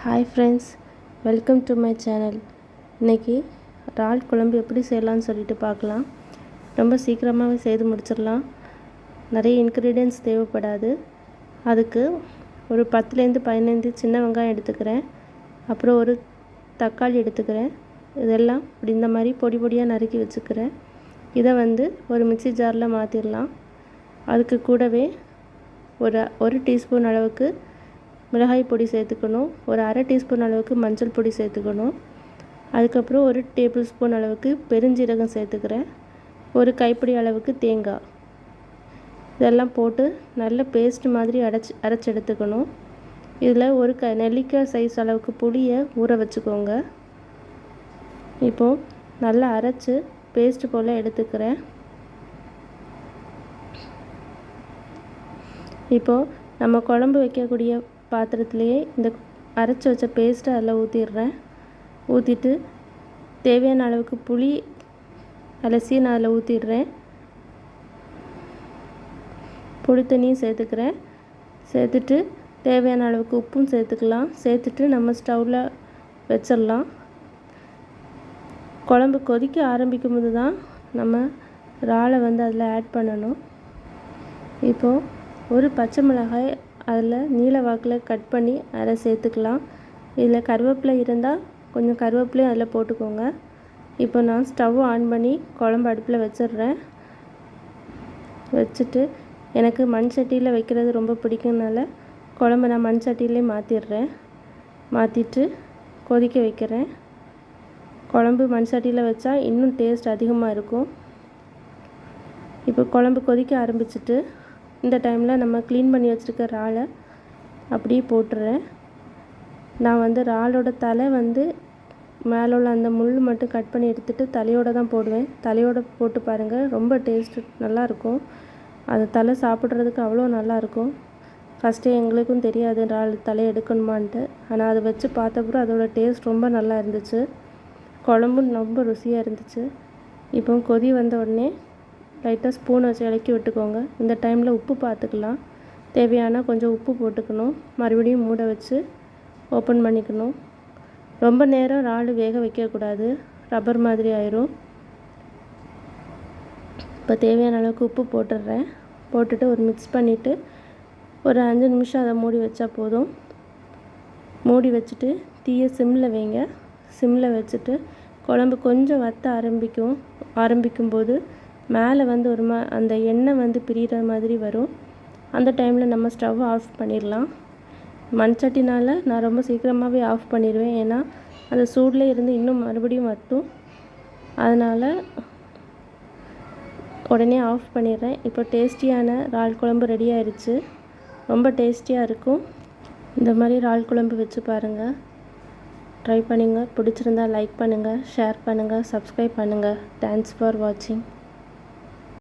Hi friends, welcome to my channel. இன்றைக்கி இறால் குழம்பு எப்படி செய்யலான்னு சொல்லிட்டு பார்க்கலாம். ரொம்ப சீக்கிரமாகவே செய்து முடிச்சிடலாம். நிறைய இன்க்ரீடியன்ட்ஸ் தேவைப்படாது. அதுக்கு ஒரு 10லேருந்து 15 சின்ன வெங்காயம் எடுத்துக்கிறேன். அப்புறம் ஒரு தக்காளி எடுத்துக்கிறேன். இதெல்லாம் இப்படி இந்த மாதிரி பொடி பொடியாக நறுக்கி வச்சுக்கிறேன். இதை ஒரு மிக்ஸி ஜாரில் மாற்றிடலாம். அதுக்கு கூடவே ஒரு டீஸ்பூன் அளவுக்கு மிளகாய் பொடி சேர்த்துக்கணும். ஒரு அரை டீஸ்பூன் அளவுக்கு மஞ்சள் பொடி சேர்த்துக்கணும். அதுக்கப்புறம் ஒரு டேபிள் ஸ்பூன் அளவுக்கு பெருஞ்சீரகம் சேர்த்துக்கிறேன். ஒரு கைப்பிடி அளவுக்கு தேங்காய், இதெல்லாம் போட்டு நல்ல பேஸ்ட் மாதிரி அரைச்சி எடுத்துக்கணும். இதில் ஒரு நெல்லிக்காய் சைஸ் அளவுக்கு புளியை ஊற வச்சுக்கோங்க. இப்போது நல்லா அரைச்சி பேஸ்ட் போல் எடுத்துக்கிறேன். இப்போது நம்ம குழம்பு வைக்கக்கூடிய பாத்திரத்துலேயே இந்த அரைச்சி வச்ச பேஸ்ட்டை அதில் ஊற்றிடுறேன். ஊற்றிட்டு தேவையான அளவுக்கு புளி அலசி நான் அதில் ஊற்றிடுறேன். புளி தண்ணியும் சேர்த்துக்கிறேன். சேர்த்துட்டு தேவையான அளவுக்கு உப்பும் சேர்த்துக்கலாம். சேர்த்துட்டு நம்ம ஸ்டவ்வில் வச்சிடலாம். குழம்பு கொதிக்க ஆரம்பிக்கும் போது தான் நம்ம இறாலை அதில் ஆட் பண்ணணும். இப்போது ஒரு பச்சை மிளகாய் அதில் நீல வாக்கில் கட் பண்ணி அதில் சேர்த்துக்கலாம். இதில் கருவேப்பிலை இருந்தால் கொஞ்சம் கருவேப்பிலையும் அதில் போட்டுக்கோங்க. இப்போ நான் ஸ்டவ் ஆன் பண்ணி குழம்பு அடுப்பில் வச்சிடுறேன். வச்சுட்டு எனக்கு மண் சட்டியில் வைக்கிறது ரொம்ப பிடிக்கும்னால குழம்பு நான் மண் சட்டியிலே மாற்றிடுறேன். மாற்றிட்டு கொதிக்க வைக்கிறேன். குழம்பு மண் சட்டியில் வச்சா இன்னும் டேஸ்ட் அதிகமாக இருக்கும். இப்போ குழம்பு கொதிக்க ஆரம்பிச்சிட்டு இந்த டைமில் நம்ம க்ளீன் பண்ணி வச்சுருக்க இறாலை அப்படியே போட்டுறேன். நான் இறாலோட தலை மேலே உள்ள அந்த முள் மட்டும் கட் பண்ணி எடுத்துகிட்டு தலையோடு தான் போடுவேன். தலையோடு போட்டு பாருங்கள், ரொம்ப டேஸ்ட்டு நல்லாயிருக்கும். அது தலை சாப்பிட்றதுக்கு அவ்வளோ நல்லாயிருக்கும். ஃபஸ்ட்டு எங்களுக்கும் தெரியாது இறால் தலை எடுக்கணுமான்ட்டு. ஆனால் அதை வச்சு பார்த்தப்பறம் அதோடய டேஸ்ட் ரொம்ப நல்லா இருந்துச்சு. குழம்பும் ரொம்ப ருசியாக இருந்துச்சு. இப்போ கொதி வந்த உடனே லைட்டாக ஸ்பூனை வச்சு இலக்கி விட்டுக்கோங்க. இந்த டைமில் உப்பு பார்த்துக்கலாம். தேவையான கொஞ்சம் உப்பு போட்டுக்கணும். மறுபடியும் மூட வச்சு ஓப்பன் பண்ணிக்கணும். ரொம்ப நேரம் இறால் வேக வைக்கக்கூடாது, ரப்பர் மாதிரி ஆயிரும். இப்போ தேவையான அளவுக்கு உப்பு போட்டுடுறேன். போட்டுட்டு ஒரு மிக்ஸ் பண்ணிவிட்டு ஒரு 5 நிமிஷம் அதை மூடி வச்சா போதும். மூடி வச்சுட்டு தீயை சிம்மில் வைங்க. சிம்மில் வச்சுட்டு குழம்பு கொஞ்சம் வத்த ஆரம்பிக்கும்போது மேலே ஒரு அந்த எண்ணெய் பிரிகிற மாதிரி வரும். அந்த டைமில் நம்ம ஸ்டவ் ஆஃப் பண்ணிடலாம். மண் சட்டினால் நான் ரொம்ப சீக்கிரமாகவே ஆஃப் பண்ணிடுவேன். ஏன்னா அந்த சூடில் இருந்து இன்னும் மறுபடியும் வற்றும். அதனால் உடனே ஆஃப் பண்ணிடுறேன். இப்போ டேஸ்டியான இறால் குழம்பு ரெடி ஆயிடுச்சு. ரொம்ப டேஸ்டியாக இருக்கும். இந்த மாதிரி இறால் குழம்பு வச்சு பாருங்கள், ட்ரை பண்ணுங்கள். பிடிச்சிருந்தால் லைக் பண்ணுங்கள், ஷேர் பண்ணுங்கள், சப்ஸ்கிரைப் பண்ணுங்கள். தேங்க்ஸ் ஃபார் வாட்சிங்.